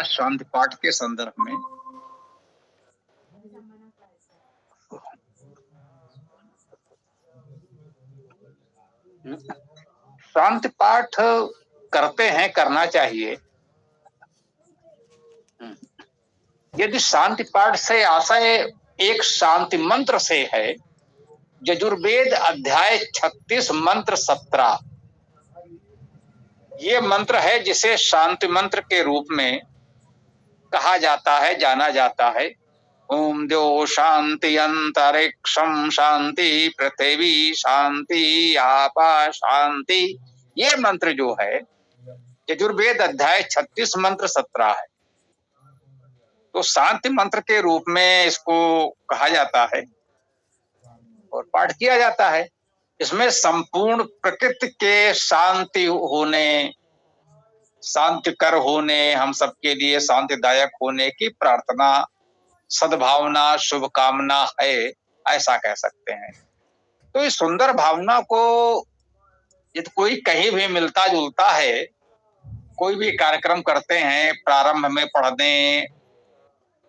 शांति पाठ के संदर्भ में शांति पाठ करते हैं, करना चाहिए। यदि शांति पाठ से आशय एक शांति मंत्र से है, यजुर्वेद अध्याय 36 मंत्र 17 ये मंत्र है जिसे शांति मंत्र के रूप में कहा जाता है, जाना जाता है। ओम द्यो शांति अंतरिक्षम शांति पृथ्वी शांति आपा शांति, ये मंत्र जो है यजुर्वेद अध्याय 36 मंत्र 17 है। तो शांति मंत्र के रूप में इसको कहा जाता है और पाठ किया जाता है। इसमें संपूर्ण प्रकृति के शांति होने, शांतिकर होने, हम सबके लिए शांतिदायक होने की प्रार्थना, सद्भावना, शुभकामना है, ऐसा कह सकते हैं। तो इस सुंदर भावना को यदि कोई कहीं भी मिलता जुलता है, कोई भी कार्यक्रम करते हैं, प्रारंभ में पढ़ दें,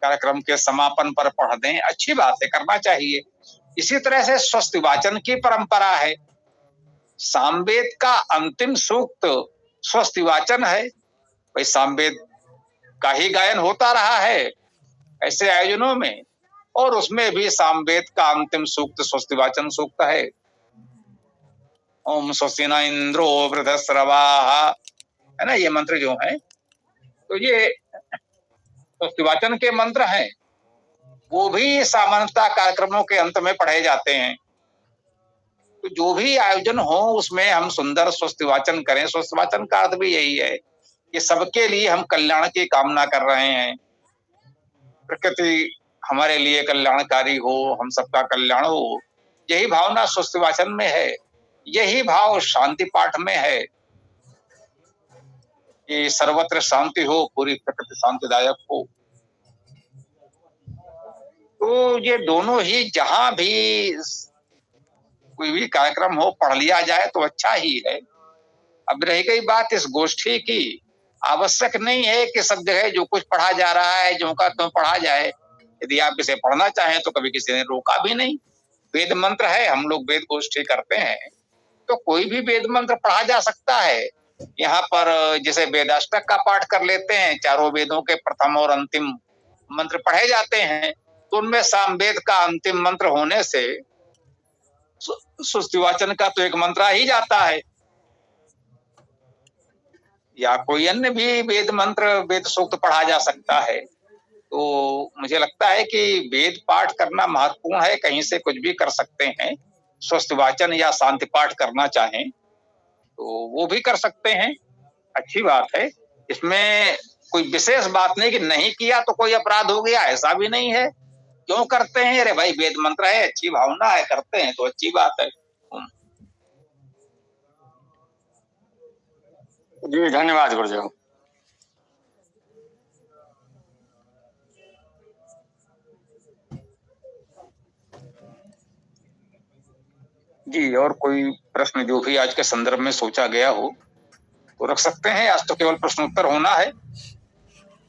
कार्यक्रम के समापन पर पढ़ दें, अच्छी बात है, करना चाहिए। इसी तरह से स्वस्ति वाचन की परंपरा है। सामवेद का अंतिम सूक्त स्वस्ति वाचन है। भाई सामवेद का ही गायन होता रहा है ऐसे आयोजनों में, और उसमें भी सामवेद का अंतिम सूक्त स्वस्ति वाचन सूक्त है। ओम स्वस्ति न इंद्रो वृद्धस्रवाः, है ना, ये मंत्र जो है, तो ये स्वस्ति वाचन के मंत्र हैं। वो भी सामान्यतः कार्यक्रमों के अंत में पढ़े जाते हैं। तो जो भी आयोजन हो उसमें हम सुंदर स्वस्ति वाचन करें। स्वस्ति वाचन का अर्थ भी यही है कि सबके लिए हम कल्याण की कामना कर रहे हैं, प्रकृति हमारे लिए कल्याणकारी हो, हम सबका कल्याण हो, यही भावना स्वस्ति वाचन में है। यही भाव शांति पाठ में है कि सर्वत्र शांति हो, पूरी प्रकृति शांतिदायक हो। तो ये दोनों ही जहां भी कोई भी कार्यक्रम हो पढ़ लिया जाए तो अच्छा ही है। अब रह गई बात इस गोष्ठी की, आवश्यक नहीं है कि सब जगह जो कुछ पढ़ा जा रहा है जो का क्यों पढ़ा जाए। यदि आप इसे पढ़ना चाहें तो कभी किसी ने रोका भी नहीं। वेद मंत्र है, हम लोग वेद गोष्ठी करते हैं, तो कोई भी वेद मंत्र पढ़ा जा सकता है। यहाँ पर जैसे वेदाष्टक का पाठ कर लेते हैं, चारों वेदों के प्रथम और अंतिम मंत्र पढ़े जाते हैं, तो उनमें सामवेद का अंतिम मंत्र होने से स्वस्ति वाचन का तो एक मंत्र आ ही जाता है। या कोई अन्य भी वेद मंत्र, वेद सूक्त पढ़ा जा सकता है। तो मुझे लगता है कि वेद पाठ करना महत्वपूर्ण है। कहीं से कुछ भी कर सकते हैं। स्वस्ति वाचन या शांति पाठ करना चाहें तो वो भी कर सकते हैं, अच्छी बात है। इसमें कोई विशेष बात नहीं कि नहीं किया तो कोई अपराध हो गया, ऐसा भी नहीं है। क्यों करते हैं? अरे भाई वेद मंत्र है, अच्छी भावना है, करते हैं तो अच्छी बात है। जी धन्यवाद गुरुदेव। जी, और कोई प्रश्न जो भी आज के संदर्भ में सोचा गया हो तो रख सकते हैं। आज तो केवल प्रश्नोत्तर होना है।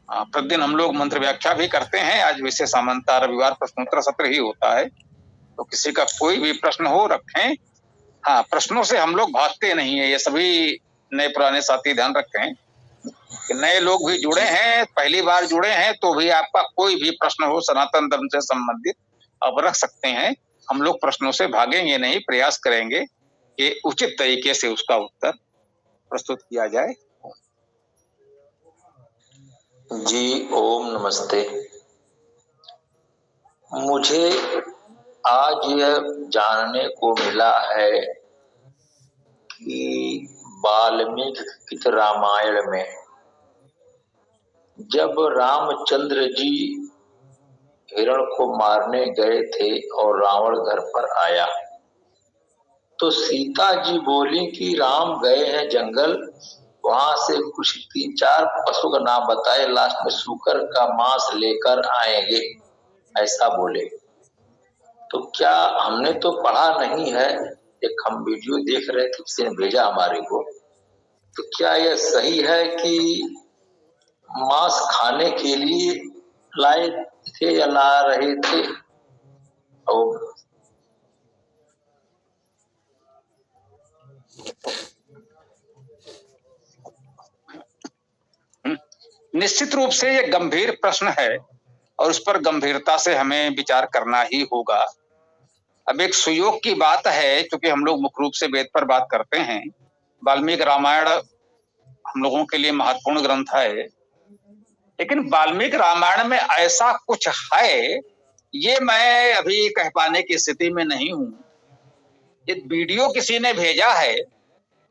प्रतिदिन हम लोग मंत्र व्याख्या भी करते हैं। आज वैसे सामान्यतः रविवार प्रश्नोत्तर सत्र ही होता है, तो किसी का कोई भी प्रश्न हो रखें। हाँ, प्रश्नों से हम लोग भागते नहीं है, ये सभी नए पुराने साथी ध्यान रखें कि नए लोग भी जुड़े हैं, पहली बार जुड़े हैं, तो भी आपका कोई भी प्रश्न हो सनातन धर्म से संबंधित आप रख सकते हैं। हम लोग प्रश्नों से भागेंगे नहीं, प्रयास करेंगे कि उचित तरीके से उसका उत्तर प्रस्तुत किया जाए। जी ओम नमस्ते। मुझे आज यह जानने को मिला है कि वाल्मीकि रामायण में जब रामचंद्र जी हिरण को मारने गए थे और रावण घर पर आया तो सीता जी बोली कि राम गए हैं जंगल, वहां से कुछ 3-4 पशु का नाम बताए, लास्ट में सूकर का मांस लेकर आएंगे, ऐसा बोले। तो क्या हमने तो पढ़ा नहीं है, एक हम वीडियो देख रहे थे, किसी ने भेजा हमारे को, तो क्या यह सही है कि मांस खाने के लिए लाए थे या ला रहे थे। और निश्चित रूप से ये गंभीर प्रश्न है और उस पर गंभीरता से हमें विचार करना ही होगा। अब एक सुयोग की बात है, क्योंकि हम लोग मुख्य रूप से वेद पर बात करते हैं। वाल्मीकि रामायण हम लोगों के लिए महत्वपूर्ण ग्रंथ है, लेकिन वाल्मीकि रामायण में ऐसा कुछ है ये मैं अभी कह पाने की स्थिति में नहीं हूं। ये वीडियो किसी ने भेजा है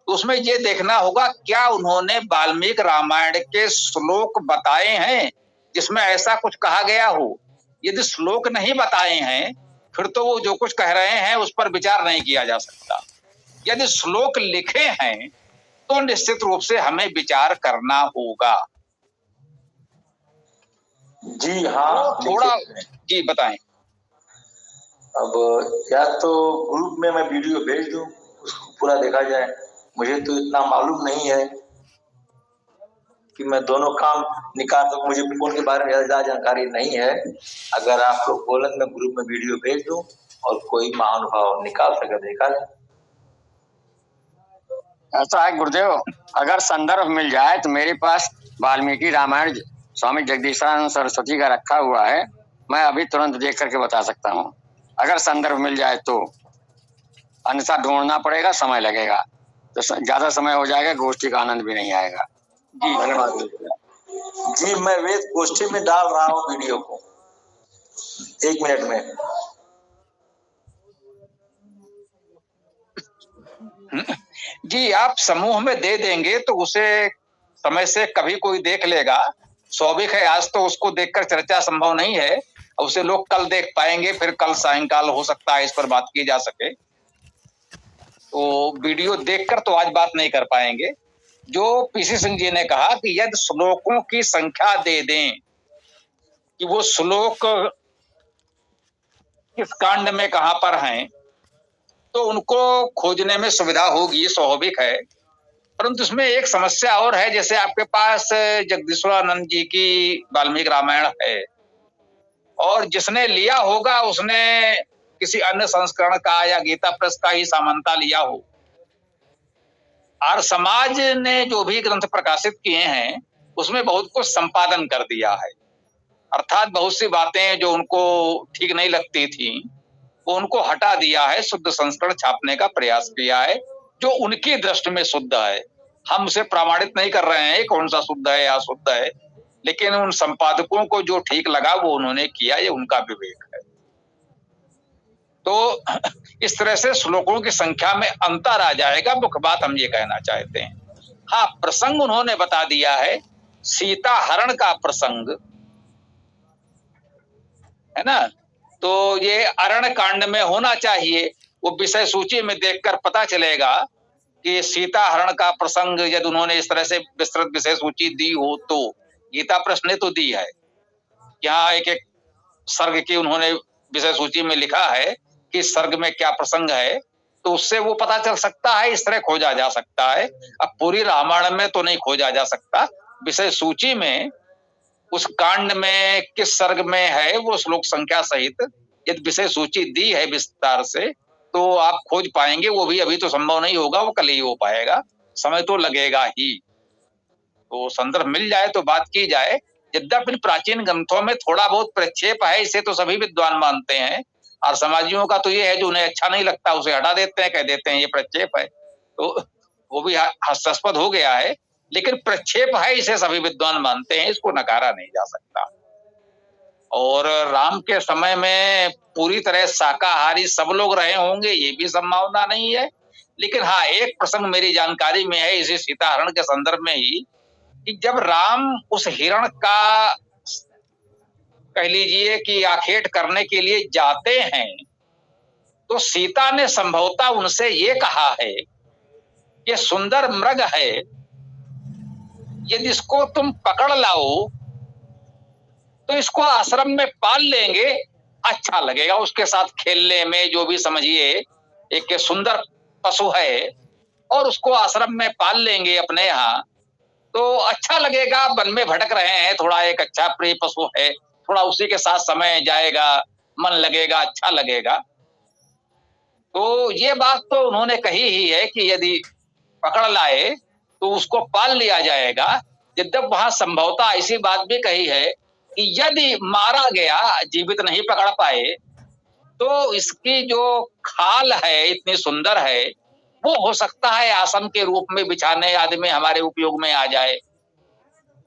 तो उसमें ये देखना होगा क्या उन्होंने वाल्मीकि रामायण के श्लोक बताए हैं जिसमें ऐसा कुछ कहा गया हो। यदि श्लोक नहीं बताए हैं फिर तो वो जो कुछ कह रहे हैं उस पर विचार नहीं किया जा सकता। यदि श्लोक लिखे हैं तो निश्चित रूप से हमें विचार करना होगा। जी हाँ, थोड़ा जी बताएं। अब या तो ग्रुप में मैं वीडियो भेज दूं, उसको पूरा देखा जाए। मुझे तो इतना मालूम नहीं है कि मैं दोनों काम निकाल सकूं। मुझे फोन के बारे में ज्यादा जानकारी नहीं है। अगर आप लोग बोलें मैं ग्रुप में वीडियो भेज दूं और कोई महानुभाव निकाल सके देखा जाए। ऐसा है गुरुदेव, अगर संदर्भ मिल जाए तो मेरे पास वाल्मीकि रामायण स्वामी जगदीशानंद सरस्वती का रखा हुआ है, मैं अभी तुरंत देख करके बता सकता हूँ अगर संदर्भ मिल जाए तो। अन्यथा ढूंढना पड़ेगा, समय लगेगा, तो ज्यादा समय हो जाएगा, गोष्ठी का आनंद भी नहीं आएगा। जी धन्यवाद जी। मैं वेद गोष्ठी में डाल रहा हूँ वीडियो को 1 मिनट में। जी आप समूह में दे देंगे तो उसे समय से कभी कोई देख लेगा। स्वाभाविक है, आज तो उसको देखकर चर्चा संभव नहीं है, उसे लोग कल देख पाएंगे, फिर कल सायंकाल हो सकता है इस पर बात की जा सके। तो वीडियो देखकर तो आज बात नहीं कर पाएंगे। जो पीसी सिंह जी ने कहा कि यदि श्लोकों की संख्या दे दें कि वो श्लोक किस कांड में कहां पर हैं तो उनको खोजने में सुविधा होगी, स्वाभाविक है। परंतु इसमें एक समस्या और है, जैसे आपके पास जगदीश्वरानंद जी की वाल्मीकि रामायण है और जिसने लिया होगा उसने किसी अन्य संस्करण का या गीता प्रेस का ही सामान्यता लिया हो। आर्य समाज ने जो भी ग्रंथ प्रकाशित किए हैं उसमें बहुत कुछ संपादन कर दिया है, अर्थात बहुत सी बातें जो उनको ठीक नहीं लगती थी वो उनको हटा दिया है, शुद्ध संस्करण छापने का प्रयास किया है जो उनकी दृष्टि में शुद्ध है। हम उसे प्रमाणित नहीं कर रहे हैं कौन सा शुद्ध है या अशुद्ध है, लेकिन उन संपादकों को जो ठीक लगा वो उन्होंने किया, ये उनका विवेक है। तो इस तरह से श्लोकों की संख्या में अंतर आ जाएगा, मुख्य बात हम ये कहना चाहते हैं। हाँ, प्रसंग उन्होंने बता दिया है, सीता हरण का प्रसंग है ना, तो ये अरण कांड में होना चाहिए। वो विषय सूची में देखकर पता चलेगा कि सीता हरण का प्रसंग यदि उन्होंने इस तरह से विस्तृत विषय सूची दी हो तो। गीता प्रश्न ने तो दी है, यहाँ एक एक सर्ग की उन्होंने विषय सूची में लिखा है कि सर्ग में क्या प्रसंग है, तो उससे वो पता चल सकता है, इस तरह खोजा जा सकता है। अब पूरी रामायण में तो नहीं खोजा जा सकता, विषय सूची में उस कांड में किस सर्ग में है वो श्लोक संख्या सहित यदि विषय सूची दी है विस्तार से तो आप खोज पाएंगे। वो भी अभी तो संभव नहीं होगा, वो कल ही हो पाएगा, समय तो लगेगा ही। तो संदर्भ मिल जाए तो बात की जाए। यद्यपि प्राचीन ग्रंथों में थोड़ा बहुत प्रक्षेप है, इसे तो सभी विद्वान मानते हैं, और समाजियों का तो ये है जो उन्हें अच्छा नहीं लगता उसे हटा देते हैं, कह देते हैं ये प्रक्षेप है, तो वो भी हास्यास्पद हो गया है। लेकिन प्रक्षेप है इसे सभी विद्वान मानते हैं, इसको नकारा नहीं जा सकता। और राम के समय में पूरी तरह शाकाहारी सब लोग रहे होंगे ये भी संभावना नहीं है। लेकिन हाँ, एक प्रसंग मेरी जानकारी में है इसी सीताहरण के संदर्भ में ही, कि जब राम उस हिरण का कह लीजिए कि आखेट करने के लिए जाते हैं तो सीता ने संभवतः उनसे ये कहा है कि सुंदर मृग है, यदि इसको तुम पकड़ लाओ तो इसको आश्रम में पाल लेंगे, अच्छा लगेगा उसके साथ खेलने में, जो भी समझिए एक सुंदर पशु है और उसको आश्रम में पाल लेंगे अपने यहाँ तो अच्छा लगेगा। वन में भटक रहे हैं, थोड़ा एक अच्छा प्रिय पशु है, थोड़ा उसी के साथ समय जाएगा, मन लगेगा, अच्छा लगेगा। तो ये बात तो उन्होंने कही ही है कि यदि पकड़ लाए तो उसको पाल लिया जाएगा। यद्यप वहां संभवतः ऐसी बात भी कही है कि यदि मारा गया, जीवित नहीं पकड़ पाए, तो इसकी जो खाल है इतनी सुंदर है, वो हो सकता है आसन के रूप में बिछाने आदि में हमारे उपयोग में आ जाए।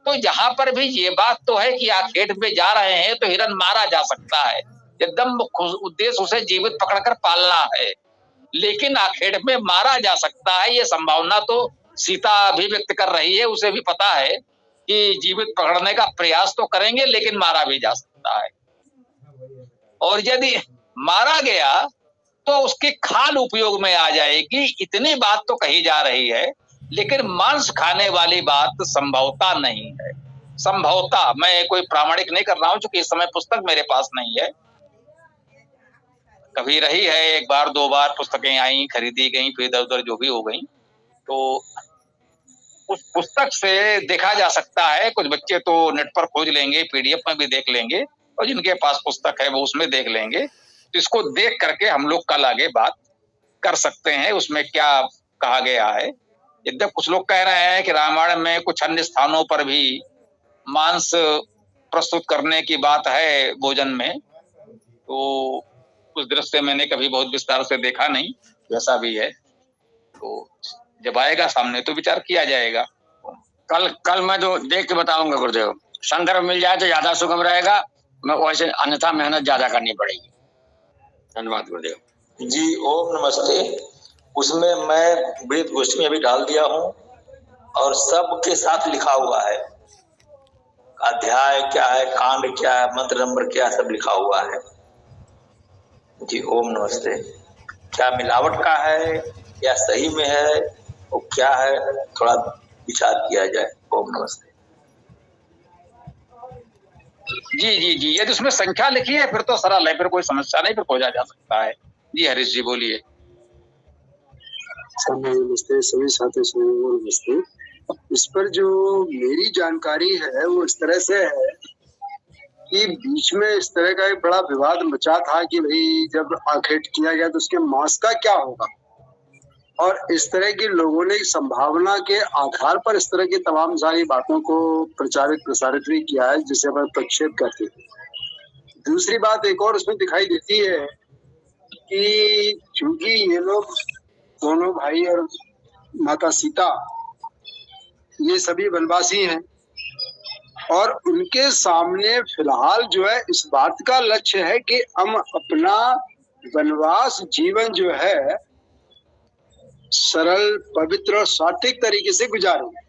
तो यहाँ पर भी ये बात तो है कि आखेट में जा रहे हैं तो हिरन मारा जा सकता है, एकदम उद्देश्य उसे जीवित पकड़कर पालना है, लेकिन आखेट में मारा जा सकता है। ये संभावना तो सीता अभिव्यक्त कर रही है, उसे भी पता है कि जीवित पकड़ने का प्रयास तो करेंगे लेकिन मारा भी जा सकता है। और यदि मारा गया तो उसकी खाल उपयोग में आ जाएगी। इतनी बात तो कही जा रही है, लेकिन मांस खाने वाली बात संभवता नहीं है। संभवता, मैं कोई प्रामाणिक नहीं कर रहा हूं, क्योंकि इस समय पुस्तक मेरे पास नहीं है। कभी रही है, एक बार दो बार पुस्तकें आई, खरीदी गई, फिर इधर उधर जो भी हो गई, तो उस पुस्तक से देखा जा सकता है। कुछ बच्चे तो नेट पर खोज लेंगे, पीडीएफ में भी देख लेंगे, और जिनके पास पुस्तक है वो उसमें देख लेंगे। तो इसको देख करके हम लोग कल आगे बात कर सकते हैं उसमें क्या कहा गया है। यद्यप कुछ लोग कह रहे हैं कि रामायण में कुछ अन्य स्थानों पर भी मांस प्रस्तुत करने की बात है भोजन में, तो उस दृश्य मैंने कभी बहुत विस्तार से देखा नहीं, वैसा भी है। तो जब आएगा सामने तो विचार किया जाएगा। कल मैं तो देख के बताऊंगा गुरुदेव, संदर्भ मिल जाए तो ज्यादा सुगम रहेगा, मैं वैसे अन्यथा मेहनत ज्यादा करनी पड़ेगी। धन्यवाद गुरुदेव जी। ओम नमस्ते। उसमें मैं वेद गोष्ठी में भी डाल दिया हूँ और सबके साथ लिखा हुआ है, अध्याय क्या है, कांड क्या है, मंत्र नंबर क्या है, सब लिखा हुआ है। जी ओम नमस्ते। क्या मिलावट का है या सही में है, वो क्या है, थोड़ा विचार किया जाए। ओम नमस्ते। जी जी जी, यदि उसमें संख्या लिखी है फिर तो सरल है, फिर कोई समस्या नहीं, फिर खोजा जा सकता है। जी हरीश जी बोलिए। नमस्ते सभी साथियों को नमस्ते। इस पर जो मेरी जानकारी है वो इस तरह से है कि बीच में इस तरह का एक बड़ा विवाद मचा था कि भाई जब आखेट किया गया तो उसके मांस का क्या होगा, और इस तरह की लोगों ने संभावना के आधार पर इस तरह की तमाम सारी बातों को प्रचारित प्रसारित भी किया है, जिसे अपन प्रक्षेप करते हैं। दूसरी बात एक और उसमें दिखाई देती है कि चूंकि ये लोग दोनों भाई और माता सीता ये सभी वनवासी हैं, और उनके सामने फिलहाल जो है इस बात का लक्ष्य है कि हम अपना वनवास जीवन जो है सरल, पवित्र और सात्विक तरीके से गुजारेंगे।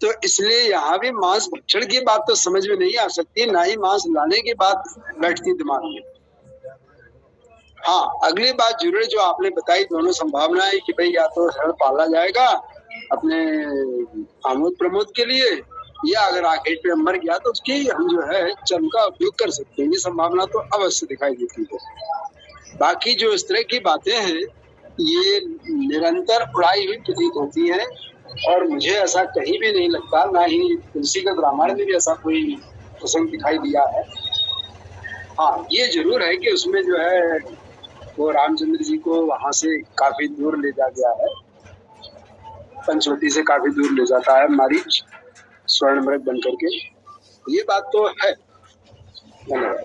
तो इसलिए यहाँ भी मांस भक्षण की बात तो समझ में नहीं आ सकती, ना ही मांस लाने की बात बैठती दिमाग में। हाँ, अगली बात जरूर जो आपने बताई, दोनों संभावनाएं कि भाई या तो हरण पाला जाएगा अपने आमोद प्रमोद के लिए, या अगर आखेट पे मर गया तो उसकी हम जो है चर्म का उपयोग कर सकते हैं। ये संभावना तो अवश्य दिखाई देती है। बाकी जो इस तरह की बातें हैं ये निरंतर उड़ाई हुई प्रतीत होती हैं, और मुझे ऐसा कहीं भी नहीं लगता, ना ही तुलसी का रामायण में भी ऐसा कोई प्रसंग दिखाई दिया है। हाँ, ये जरूर है कि उसमें जो है वो रामचंद्र जी को वहां से काफी दूर ले जा गया है, पंचवटी से काफी दूर ले जाता है मारीच स्वर्ण मृग बन करके। ये बात तो है। धन्यवाद।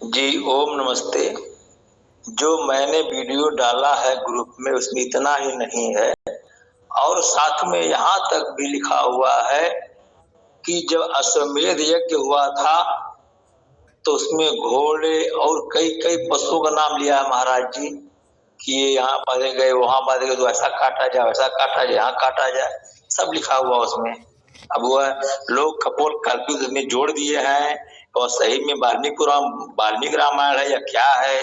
जी ओम नमस्ते। जो मैंने वीडियो डाला है ग्रुप में उसमें इतना ही नहीं है, और साथ में यहाँ तक भी लिखा हुआ है कि जब अश्वमेध यज्ञ हुआ था तो उसमें घोड़े और कई कई पशुओं का नाम लिया है महाराज जी कि ये यहाँ बांधे गए, वहां बांधे गए, तो ऐसा काटा जाए, वैसा काटा जाए, यहाँ काटा जाए, सब लिखा हुआ उसमें। अब वह लोग कपोल कल्पित में जोड़ दिए हैं, और सही में वाल्मीकि रामायण है या क्या है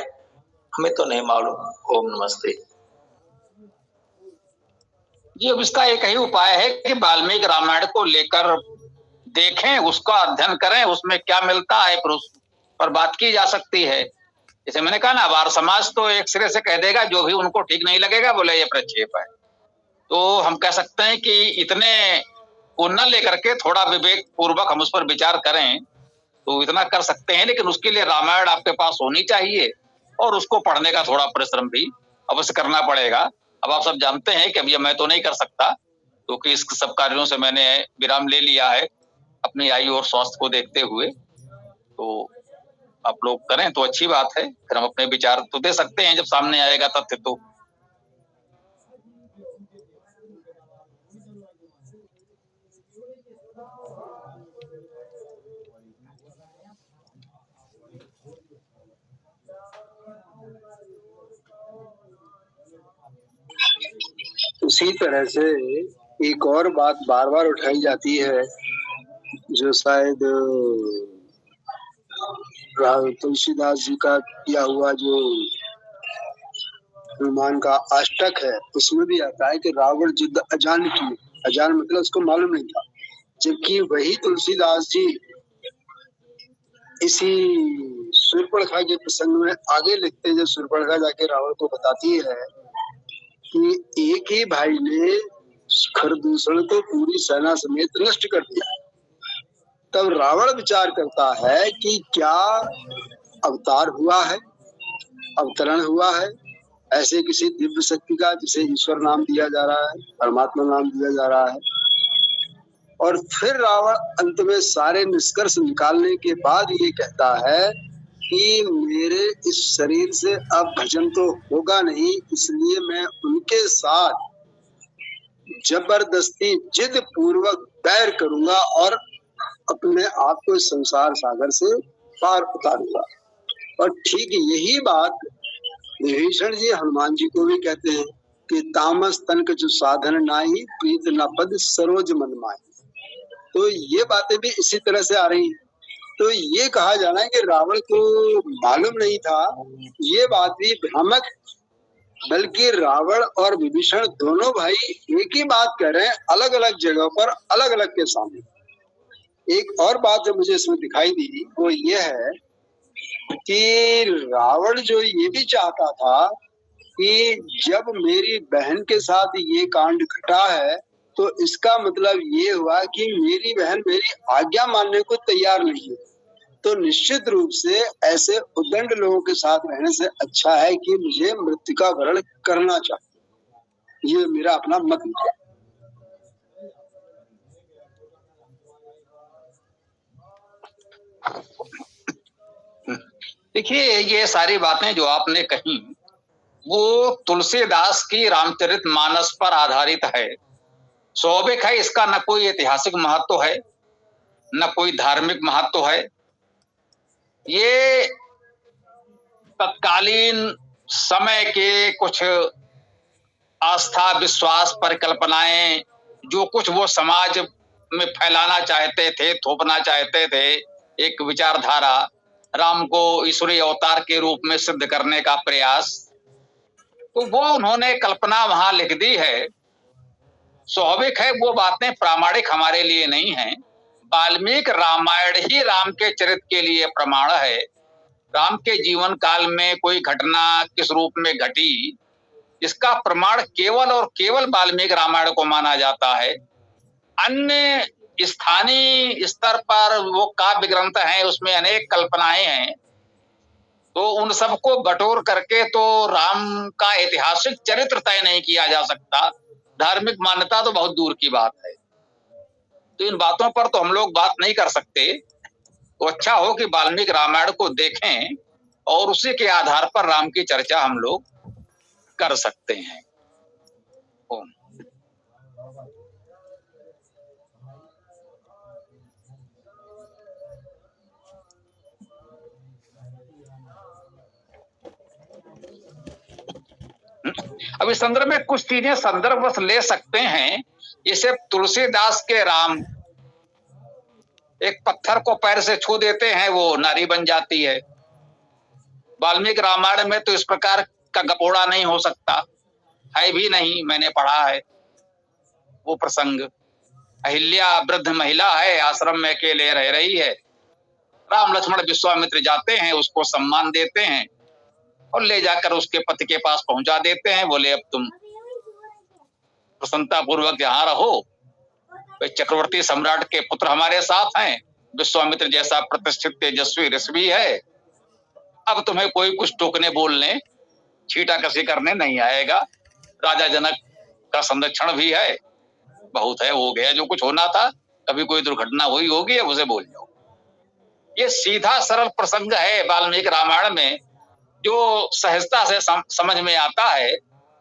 हमें तो नहीं मालूम। ओम नमस्ते। जी, अब इसका एक ही उपाय है कि वाल्मीकि रामायण को लेकर देखें, उसका अध्ययन करें, उसमें क्या मिलता है फिर उस पर बात की जा सकती है। जैसे मैंने कहा ना, वार समाज तो एक सिरे से कह देगा जो भी उनको ठीक नहीं लगेगा, बोले ये प्रक्षेप है। तो हम कह सकते हैं कि इतने को न लेकर के थोड़ा विवेक पूर्वक हम उस पर विचार करें तो इतना कर सकते हैं, लेकिन उसके लिए रामायण आपके पास होनी चाहिए और उसको पढ़ने का थोड़ा परिश्रम भी अवश्य करना पड़ेगा। अब आप सब जानते हैं कि अब ये मैं तो नहीं कर सकता, क्योंकि इस सब कार्यों से मैंने विराम ले लिया है अपनी आयु और स्वास्थ्य को देखते हुए। तो आप लोग करें तो अच्छी बात है, फिर हम अपने विचार तो दे सकते हैं जब सामने आएगा तथ्य तो। उसी तरह से एक और बात बार बार उठाई जाती है, जो शायद तुलसीदास जी का किया हुआ जो हनुमान का अष्टक है, उसमें भी आता है कि रावण युद्ध अजान की। अजान मतलब उसको मालूम नहीं था, जबकि वही तुलसीदास जी इसी शूर्पणखा के प्रसंग में आगे लिखते हैं, जब शूर्पणखा जाके रावण को बताती है कि एक ही भाई ने खरदूषण को पूरी सेना समेत नष्ट कर दिया, तब रावण विचार करता है कि क्या अवतार हुआ है, अवतरण हुआ है ऐसे किसी दिव्य शक्ति का, जिसे ईश्वर नाम दिया जा रहा है, परमात्मा नाम दिया जा रहा है। और फिर रावण अंत में सारे निष्कर्ष निकालने के बाद ये कहता है कि मेरे इस शरीर से अब भजन तो होगा नहीं, इसलिए मैं उनके साथ जबरदस्ती जिद पूर्वक बैर करूंगा और अपने आप को इस संसार सागर से पार उतारूंगा। और ठीक यही बात विभीषण जी हनुमान जी को भी कहते हैं कि तामस तनक जो साधन नाही, प्रीत न पद सरोज मन माही। तो ये बातें भी इसी तरह से आ रही हैं। तो ये कहा जाना है कि रावण को मालूम नहीं था, ये बात भी भ्रामक, बल्कि रावण और विभीषण दोनों भाई एक ही बात कह रहे हैं, अलग अलग जगह पर, अलग अलग के सामने। एक और बात जो मुझे इसमें दिखाई दी वो ये है कि रावण जो ये भी चाहता था कि जब मेरी बहन के साथ ये कांड घटा है तो इसका मतलब ये हुआ कि मेरी बहन मेरी आज्ञा मानने को तैयार नहीं है, तो निश्चित रूप से ऐसे उद्दंड लोगों के साथ रहने से अच्छा है कि मुझे मृत्यु का वरण करना चाहिए। ये मेरा अपना मत है। देखिए, ये सारी बातें जो आपने कही वो तुलसीदास की रामचरितमानस पर आधारित है। स्वाभाविक है, इसका न कोई ऐतिहासिक महत्व है न कोई धार्मिक महत्व है। ये तत्कालीन समय के कुछ आस्था, विश्वास, परिकल्पनाएं, जो कुछ वो समाज में फैलाना चाहते थे, थोपना चाहते थे, एक विचारधारा, राम को ईश्वरीय अवतार के रूप में सिद्ध करने का प्रयास, तो वो उन्होंने कल्पना वहां लिख दी है। स्वाभाविक है, वो बातें प्रामाणिक हमारे लिए नहीं हैं। वाल्मीकि रामायण ही राम के चरित्र के लिए प्रमाण है। राम के जीवन काल में कोई घटना किस रूप में घटी, इसका प्रमाण केवल और केवल वाल्मीकि रामायण को माना जाता है। अन्य स्थानीय स्तर पर वो काव्य ग्रंथ हैं, उसमें अनेक कल्पनाएं हैं, तो उन सबको बटोर करके तो राम का ऐतिहासिक चरित्र तय नहीं किया जा सकता। धार्मिक मान्यता तो बहुत दूर की बात है। तो इन बातों पर तो हम लोग बात नहीं कर सकते। तो अच्छा हो कि वाल्मीकि रामायण को देखें और उसी के आधार पर राम की चर्चा हम लोग कर सकते हैं। ओम। अब इस संदर्भ में कुछ चीजें संदर्भ बस ले सकते हैं। जैसे तुलसीदास के राम एक पत्थर को पैर से छू देते हैं, वो नारी बन जाती है। वाल्मीकि रामायण में तो इस प्रकार का गपोड़ा नहीं हो सकता है, भी नहीं, मैंने पढ़ा है वो प्रसंग। अहिल्या वृद्ध महिला है, आश्रम में अकेले रह रही है, राम लक्ष्मण विश्वामित्र जाते हैं, उसको सम्मान देते हैं, और ले जाकर उसके पति के पास पहुंचा देते हैं। बोले अब तुम प्रसन्नता पूर्वक यहाँ रहो, चक्रवर्ती सम्राट के पुत्र हमारे साथ हैं, विश्वामित्र जैसा प्रतिष्ठित तेजस्वी ऋषि है, अब तुम्हें कोई कुछ टोकने बोलने छीटा कसी करने नहीं आएगा। राजा जनक का संरक्षण भी है, बहुत है, हो गया जो कुछ होना था, कभी कोई दुर्घटना हुई होगी अब उसे बोल जाओ। ये सीधा सरल प्रसंग है वाल्मीकि रामायण में, जो सहजता से समझ में आता है।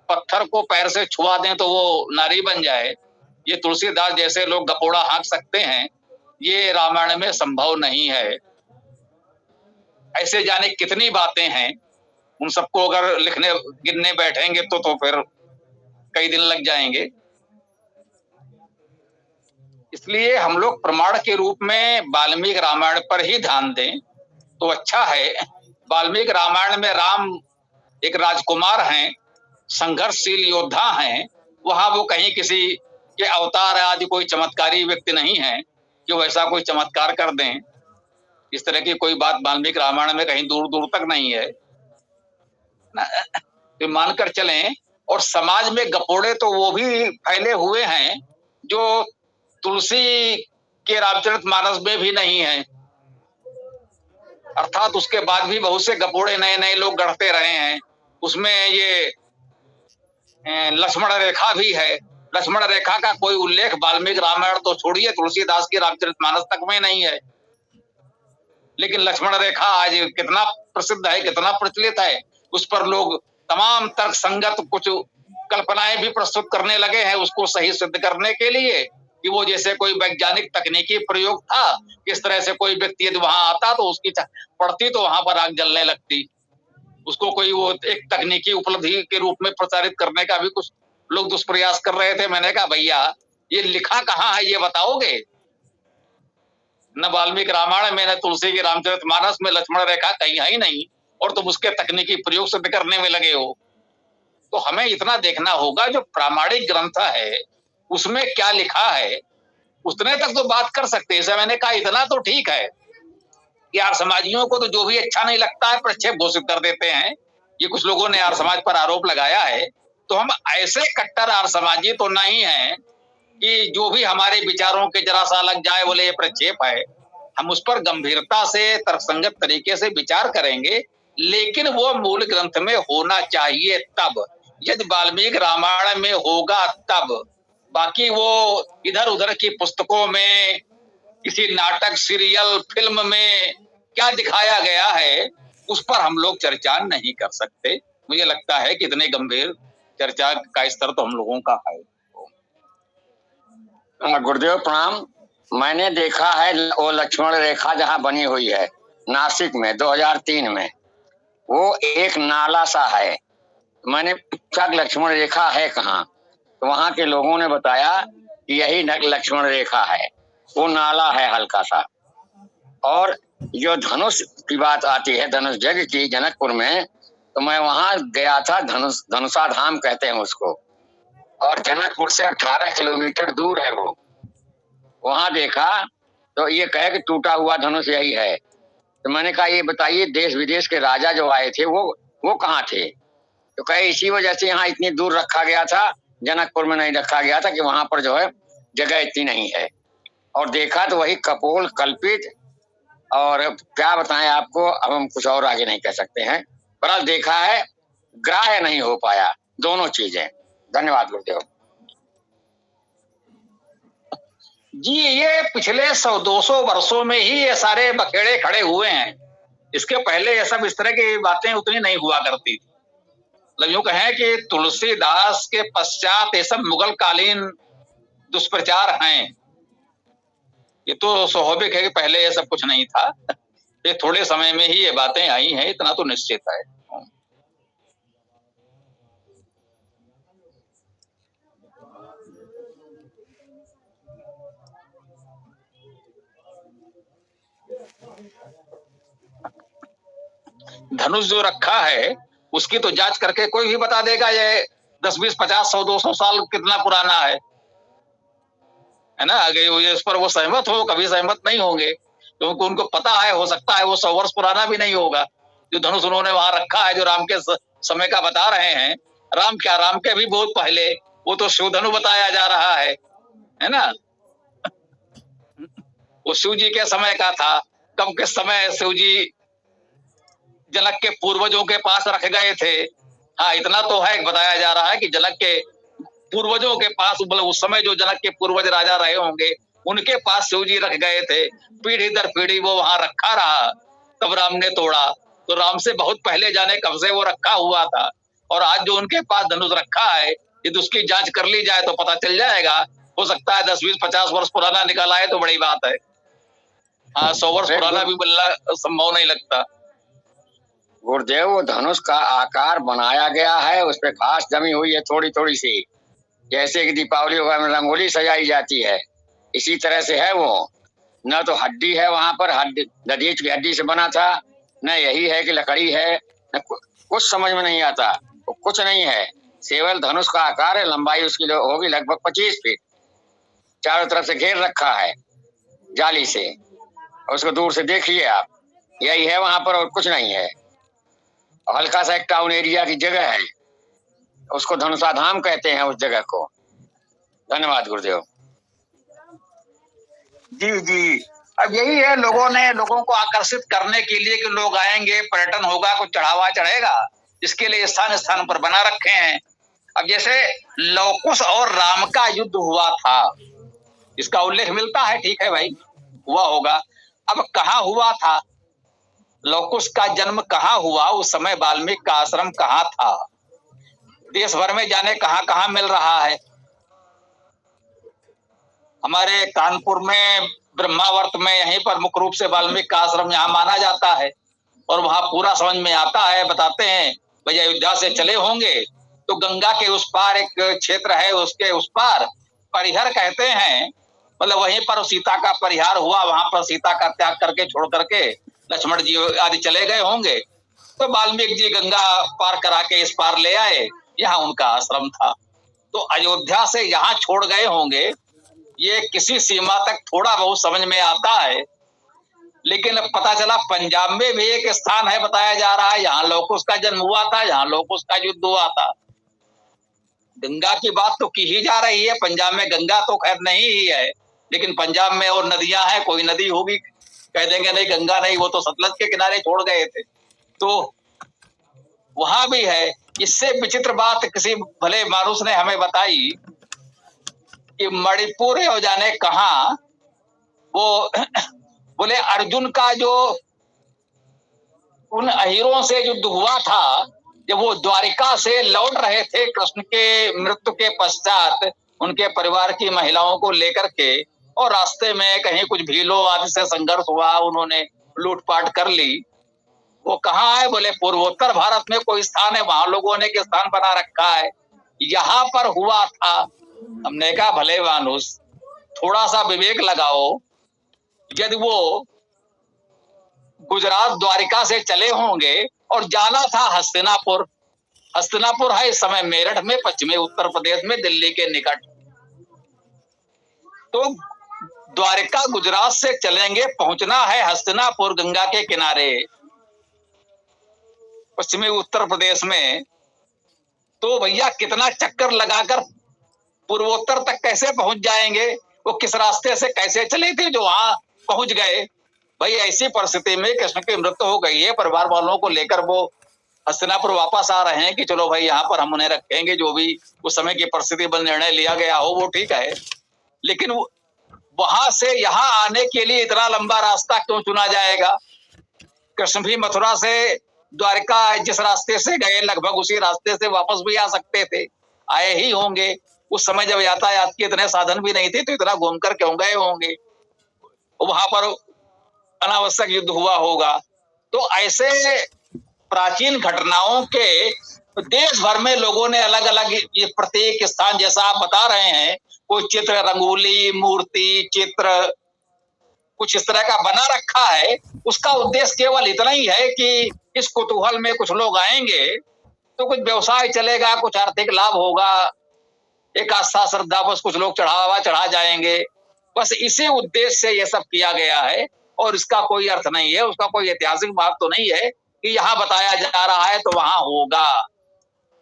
पत्थर को पैर से छुआ दें तो वो नारी बन जाए, ये तुलसीदास जैसे लोग गपोड़ा हाँक सकते हैं, ये रामायण में संभव नहीं है। ऐसे जाने कितनी बातें हैं, उन सबको अगर लिखने गिनने बैठेंगे तो फिर कई दिन लग जाएंगे। इसलिए हम लोग प्रमाण के रूप में वाल्मीकि रामायण पर ही ध्यान दें तो अच्छा है। वाल्मीकि रामायण में राम एक राजकुमार हैं, संघर्षशील योद्धा हैं, वहां वो कहीं किसी के अवतार आदि कोई चमत्कारी व्यक्ति नहीं है कि वैसा कोई चमत्कार कर दें। इस तरह की कोई बात वाल्मीकि रामायण में कहीं दूर दूर तक नहीं है, तो मानकर चलें। और समाज में गपोड़े तो वो भी फैले हुए हैं जो तुलसी के रामचरितमानस में भी नहीं है, अर्थात उसके बाद भी बहुत से गपोड़े नए नए लोग गढ़ते रहे हैं। उसमें ये लक्ष्मण रेखा भी है, लक्ष्मण रेखा का कोई उल्लेख वाल्मीकि रामायण तो छोड़िए, तुलसीदास की रामचरितमानस तक में नहीं है। लेकिन लक्ष्मण रेखा आज कितना प्रसिद्ध है, कितना प्रचलित है, उस पर लोग तमाम तर्क संगत कुछ कल्पनाएं भी प्रस्तुत करने लगे हैं उसको सही सिद्ध करने के लिए कि वो जैसे कोई वैज्ञानिक तकनीकी प्रयोग था, किस तरह से कोई व्यक्ति यदि वहां आता तो उसकी पड़ती तो वहां पर आग जलने लगती। उसको कोई वो एक तकनीकी उपलब्धि के रूप में प्रचारित करने का भी कुछ लोग दुष्प्रयास कर रहे थे। मैंने कहा भैया ये लिखा कहाँ है, ये बताओगे? न वाल्मीकि रामायण में, न तुलसी के रामचरितमानस में लक्ष्मण रेखा कहीं है ही नहीं, और तुम उसके तकनीकी प्रयोग सिद्ध करने में लगे हो। तो हमें इतना देखना होगा जो प्रामाणिक ग्रंथ है उसमें क्या लिखा है, उतने तक तो बात कर सकते हैं। मैंने कहा इतना तो ठीक है कि आर्य समाजियों को तो जो भी अच्छा नहीं लगता है प्रक्षेप घोषित कर देते हैं। ये कुछ लोगों ने आर्य समाज पर आरोप लगाया है, तो हम ऐसे कट्टर आर्य समाजी तो नहीं है कि जो भी हमारे विचारों के जरा सा लग जाए बोले ये प्रक्षेप है। हम उस पर गंभीरता से तर्कसंगत तरीके से विचार करेंगे, लेकिन वो मूल ग्रंथ में होना चाहिए तब, यदि वाल्मीकि रामायण में होगा तब। बाकी वो इधर उधर की पुस्तकों में, किसी नाटक सीरियल फिल्म में क्या दिखाया गया है उस पर हम लोग चर्चा नहीं कर सकते। मुझे लगता है कि इतने गंभीर चर्चा का स्तर तो हम लोगों का है। गुरुदेव प्रणाम। मैंने देखा है वो लक्ष्मण रेखा जहाँ बनी हुई है नासिक में 2003 में, वो एक नाला सा है। मैंने पूछा लक्ष्मण रेखा है कहाँ, तो वहां के लोगों ने बताया कि यही लक्ष्मण रेखा है, वो नाला है हल्का सा। और जो धनुष की बात आती है, धनुष जग की जनकपुर में, तो मैं वहां गया था, धनुषा धाम कहते हैं उसको, और जनकपुर से 18 किलोमीटर दूर है वो। वहां देखा तो ये कहे कि टूटा हुआ धनुष यही है। तो मैंने कहा ये बताइए देश विदेश के राजा जो आए थे वो कहाँ थे? तो कहे इसी वजह से यहाँ इतनी दूर रखा गया था, जनकपुर में नहीं रखा गया था कि वहां पर जो है जगह इतनी नहीं है। और देखा तो वही कपोल कल्पित, और क्या बताएं आपको, अब हम कुछ और आगे नहीं कह सकते हैं। पर देखा है ग्राह्य नहीं हो पाया दोनों चीजें। धन्यवाद गुरुदेव जी। ये पिछले 100-200 वर्षों में ही ये सारे बखेड़े खड़े हुए हैं, इसके पहले ये सब इस तरह की बातें उतनी नहीं हुआ करती थी। मतलब यूं कहें कि तुलसीदास के पश्चात ये सब मुगल कालीन दुष्प्रचार हैं। ये तो स्वाभाविक है कि पहले ये सब कुछ नहीं था, ये थोड़े समय में ही ये बातें आई हैं, इतना तो निश्चित है। धनुष जो रखा है उसकी तो जांच करके कोई भी बता देगा ये 10, 20, 50, 100, 200 साल कितना पुराना है ना। अगर इस पर वो सहमत हो, कभी सहमत नहीं होंगे, क्योंकि उनको पता है हो सकता है वो 100 वर्ष पुराना भी नहीं होगा। जो धनुष उन्होंने वहां रखा है, जो राम के समय का बता रहे हैं। राम क्या, राम के भी बहुत पहले, वो तो शिवधनु बताया जा रहा है ना। वो शिव जी के समय का था। कब के समय शिव जी जनक के पूर्वजों के पास रख गए थे। हाँ, इतना तो है, बताया जा रहा है कि जनक के पूर्वजों के पास, मतलब उस समय जो जनक के पूर्वज राजा रहे होंगे, उनके पास शिव जी रख गए थे। पीढ़ी दर पीढ़ी वो वहां रखा रहा, तब राम ने तोड़ा। तो राम से बहुत पहले जाने कब से वो रखा हुआ था। और आज जो उनके पास धनुष रखा है, यदि उसकी जांच कर ली जाए तो पता चल जाएगा। हो सकता है 10, 20, 50 वर्ष पुराना निकल आए तो बड़ी बात है। हाँ, 100 वर्ष पुराना भी बनना संभव नहीं लगता। गुरुदेव, वो धनुष का आकार बनाया गया है, उस पे घास जमी हुई है थोड़ी थोड़ी सी, जैसे कि दीपावली वगैरह में रंगोली सजाई जाती है, इसी तरह से है वो। न तो हड्डी है वहां पर, हड्डी दधीच की हड्डी से बना था, न यही है कि लकड़ी है, न कुछ समझ में नहीं आता। वो कुछ नहीं है, केवल धनुष का आकार है। लंबाई उसकी होगी लगभग 25 फीट। चारों तरफ से घेर रखा है जाली से, उसको दूर से देखिए आप, यही है वहां पर और कुछ नहीं है। हल्का सा एक टाउन एरिया की जगह है, उसको धनुषा धाम कहते हैं उस जगह को। धन्यवाद गुरुदेव। जी जी, अब यही है, लोगों को आकर्षित करने के लिए कि लोग आएंगे, पर्यटन होगा, कुछ चढ़ावा चढ़ेगा, इसके लिए स्थान स्थान पर बना रखे हैं। अब जैसे लवकुश और राम का युद्ध हुआ था, इसका उल्लेख मिलता है, ठीक है भाई, हुआ होगा। अब कहाँ हुआ था, लवकुश का जन्म कहाँ हुआ, उस समय वाल्मीकि का आश्रम कहाँ था, देश भर में जाने कहाँ कहाँ मिल रहा है। हमारे कानपुर में ब्रह्मावर्त में यहीं पर मुख्य रूप से वाल्मीकि का आश्रम यहाँ माना जाता है। और वहां पूरा समझ में आता है, बताते हैं भैया अयोध्या से चले होंगे तो गंगा के उस पार एक क्षेत्र है, उसके उस पार परिहर कहते हैं, मतलब वहीं पर सीता का परिहार हुआ, वहां पर सीता का त्याग करके छोड़ करके लक्ष्मण जी आदि चले गए होंगे। तो वाल्मीकि जी गंगा पार करा के इस पार ले आए, यहाँ उनका आश्रम था। तो अयोध्या से यहाँ छोड़ गए होंगे, ये किसी सीमा तक थोड़ा बहुत समझ में आता है। लेकिन अब पता चला पंजाब में भी एक स्थान है, बताया जा रहा है, यहाँ लवकुश का जन्म हुआ था, यहाँ लवकुश का युद्ध हुआ था। गंगा की बात तो की ही जा रही है, पंजाब में गंगा तो खैर नहीं ही है, लेकिन पंजाब में और नदियां हैं, कोई नदी होगी, कह देंगे नहीं गंगा नहीं, वो तो सतलज के किनारे छोड़ गए थे, तो वहां भी है। इससे विचित्र बात किसी भले मानुष ने हमें बताई कि मणिपुर हो जाने कहा, वो बोले अर्जुन का जो उन अहीरों से युद्ध हुआ था, जब वो द्वारिका से लौट रहे थे कृष्ण के मृत्यु के पश्चात, उनके परिवार की महिलाओं को लेकर के, और रास्ते में कहीं कुछ भीलों आदि से संघर्ष हुआ, उन्होंने लूटपाट कर ली। वो कहाँ है, बोले पूर्वोत्तर भारत में कोई स्थान है, वहां लोगों ने स्थान बना रखा है, यहाँ पर हुआ था। हमने कहा भले मानुष, थोड़ा सा विवेक लगाओ, यदि वो गुजरात द्वारिका से चले होंगे और जाना था हस्तिनापुर, हस्तिनापुर है इस समय मेरठ में, पश्चिमी उत्तर प्रदेश में, दिल्ली के निकट। तो द्वारिका गुजरात से चलेंगे, पहुंचना है हस्तिनापुर गंगा के किनारे पश्चिमी उत्तर प्रदेश में, तो भैया कितना चक्कर लगाकर पूर्वोत्तर तक कैसे पहुंच जाएंगे, वो किस रास्ते से कैसे चले थे जो वहां पहुंच गए। भाई ऐसी परिस्थिति में कृष्ण की मृत्यु हो गई है, परिवार वालों को लेकर वो हस्तिनापुर वापस आ रहे हैं कि चलो भाई यहाँ पर हम उन्हें रखेंगे, जो भी उस समय की परिस्थिति पर निर्णय लिया गया हो वो ठीक है। लेकिन वहां से यहाँ आने के लिए इतना लंबा रास्ता क्यों चुना जाएगा। कृष्ण भी मथुरा से द्वारिका जिस रास्ते से गए, लगभग उसी रास्ते से वापस भी आ सकते थे, आए ही होंगे। उस समय जब यातायात के इतने साधन भी नहीं थे, तो इतना घूमकर क्यों गए होंगे, वहां पर अनावश्यक युद्ध हुआ होगा। तो ऐसे प्राचीन घटनाओं के देश भर में लोगों ने अलग अलग ये प्रत्येक स्थान, जैसा आप बता रहे हैं, कोई चित्र, रंगोली, मूर्ति, चित्र, कुछ इस तरह का बना रखा है। उसका उद्देश्य केवल इतना ही है कि इस कुतूहल में कुछ लोग आएंगे तो कुछ व्यवसाय चलेगा, कुछ आर्थिक लाभ होगा, एक आस्था श्रद्धा बस कुछ लोग चढ़ावा चढ़ा जाएंगे, बस इसी उद्देश्य से ये सब किया गया है। और इसका कोई अर्थ नहीं है, उसका कोई ऐतिहासिक बात तो नहीं है कि कि यहाँ बताया जा रहा है तो वहां होगा।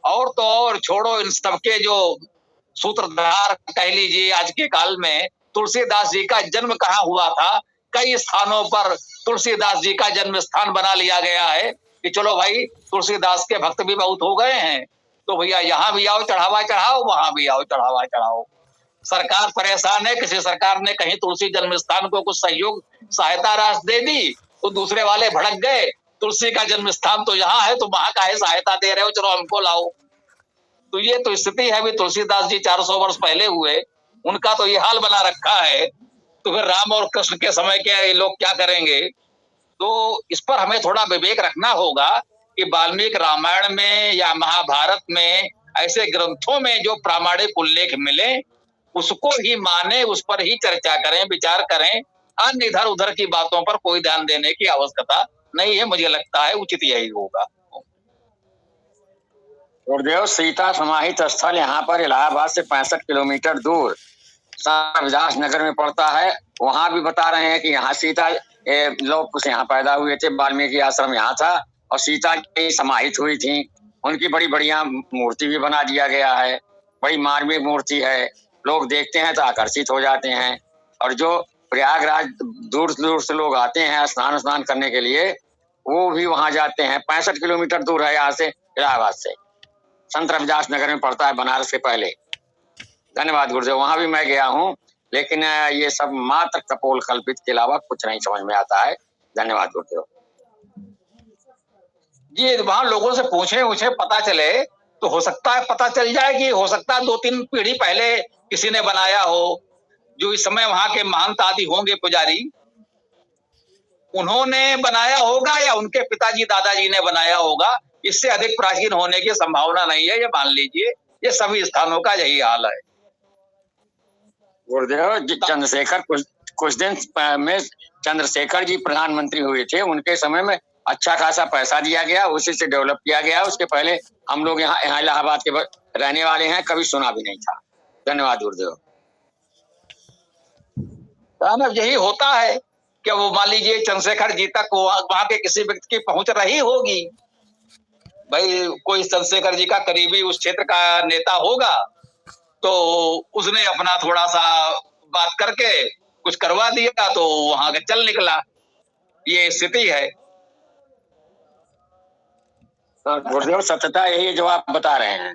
और तो और छोड़ो, इन सबके जो सूत्रधार कह लीजिए आज के काल में, तुलसीदास जी का जन्म कहाँ हुआ था। कई स्थानों पर तुलसीदास जी का जन्म स्थान बना लिया गया है कि चलो भाई तुलसीदास के भक्त भी बहुत हो गए हैं, तो भैया यहाँ भी आओ चढ़ावा चढ़ाओ, वहां भी आओ चढ़ावा चढ़ाओ। सरकार परेशान है, किसी सरकार ने कहीं तुलसी जन्म स्थान को कुछ सहयोग सहायता राशि दे दी तो दूसरे वाले भड़क गए, तुलसी का जन्म स्थान तो यहाँ है, तो वहां काहे सहायता दे रहे हो, चलो हमको लाओ। तो ये तो स्थिति है। अभी तुलसीदास जी 400 वर्ष पहले हुए, उनका तो ये हाल बना रखा है, तो फिर राम और कृष्ण के समय के लोग क्या करेंगे। तो इस पर हमें थोड़ा विवेक रखना होगा कि वाल्मीकि रामायण में या महाभारत में ऐसे ग्रंथों में जो प्रामाणिक उल्लेख मिले उसको ही माने, उस पर ही चर्चा करें, विचार करें। अन्य इधर उधर की बातों पर कोई ध्यान देने की आवश्यकता नहीं है। मुझे लगता है उचित यही होगा। गुरुदेव, सीता समाहित स्थल यहाँ पर इलाहाबाद से 65 किलोमीटर दूर रविदास नगर में पड़ता है। वहां भी बता रहे हैं कि यहाँ सीता लोग कुछ यहाँ पैदा हुए थे, वाल्मीकि आश्रम यहाँ था और सीता जी समाहित हुई थी। उनकी बड़ी बढ़िया मूर्ति भी बना दिया गया है, बड़ी मार्मिक मूर्ति है। लोग देखते हैं तो आकर्षित हो जाते हैं। और जो प्रयागराज दूर दूर से लोग आते हैं स्नान करने के लिए, वो भी वहां जाते हैं। 65 किलोमीटर दूर है यहाँ से, इलाहाबाद से। संत रविदास नगर में पड़ता है, बनारस के पहले। धन्यवाद गुरुदेव। वहां भी मैं गया हूँ, लेकिन ये सब मात्र कपोल कल्पित के अलावा कुछ नहीं समझ में आता है। धन्यवाद गुरुदेव जी। वहां लोगों से पूछे पता चले तो हो सकता है पता चल जाए कि हो सकता है 2-3 पीढ़ी पहले किसी ने बनाया हो। जो इस समय वहां के महंत आदि होंगे पुजारी, उन्होंने बनाया होगा या उनके पिताजी दादाजी ने बनाया होगा। इससे अधिक प्राचीन होने की संभावना नहीं है, ये मान लीजिए। ये सभी स्थानों का यही हाल है। गुरुदेव, चंद्रशेखर कुछ दिन में चंद्रशेखर जी प्रधानमंत्री हुए थे, उनके समय में अच्छा खासा पैसा दिया गया, उसी से डेवलप किया गया। उसके पहले हम लोग यहाँ इलाहाबाद के रहने वाले हैं, कभी सुना भी नहीं था। धन्यवाद गुरुदेव। यही होता है कि वो मान लीजिए चंद्रशेखर जी तक वहां के किसी व्यक्ति की पहुंच रही होगी। भाई कोई चंद्रशेखर जी का करीबी उस क्षेत्र का नेता होगा, तो उसने अपना थोड़ा सा बात करके कुछ करवा दिया तो वहां का चल निकला। ये स्थिति है। गुरुदेव, सत्यता यही है जो आप बता रहे हैं।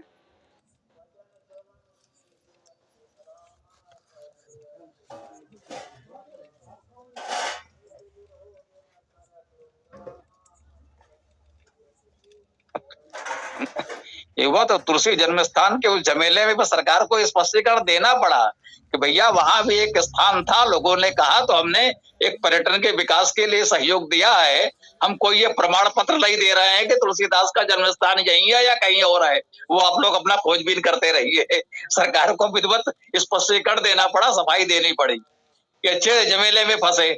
एक बात तो तुलसी जन्म स्थान के उस झमेले में सरकार को स्पष्टीकरण देना पड़ा कि भैया वहां भी एक स्थान था, लोगों ने कहा तो हमने एक पर्यटन के विकास के लिए सहयोग दिया है। हम कोई ये प्रमाण पत्र नहीं दे रहे हैं कि तुलसीदास का जन्म स्थान यही है या कहीं और है। वो आप लोग अपना खोजबीन करते रहिए। सरकार को विधिवत स्पष्टीकरण देना पड़ा, सफाई देनी पड़ी कि अच्छे झमेले में फंसे,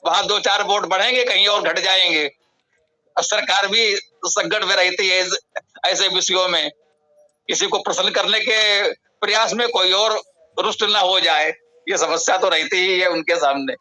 वहां 2-4 वोट बढ़ेंगे, कहीं और घट जाएंगे। सरकार भी संकट में रहती है ऐसे विषयों में। किसी को प्रसन्न करने के प्रयास में कोई और रुष्ट न हो जाए, ये समस्या तो रहती ही है उनके सामने।